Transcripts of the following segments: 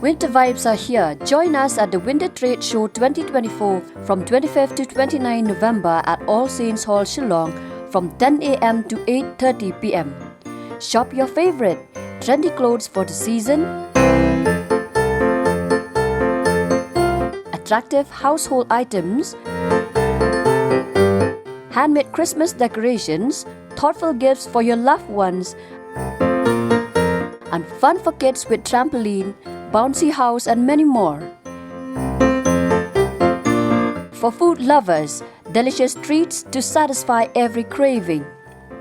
winter vibes are here. Join us at the Winter Trade Show 2024 from 25th to 29 November at All Saints Hall, Shillong from 10 a.m. to 8:30 p.m. Shop your favorite trendy clothes for the season, attractive household items, handmade Christmas decorations, thoughtful gifts for your loved ones, and fun for kids with trampoline, bouncy house, and many more. For food lovers, delicious treats to satisfy every craving.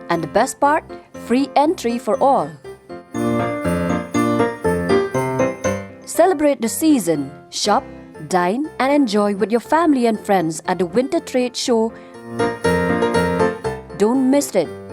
And the best part, free entry for all. Celebrate the season, shop, dine, and enjoy with your family and friends at the Winter Trade Show. Don't miss it.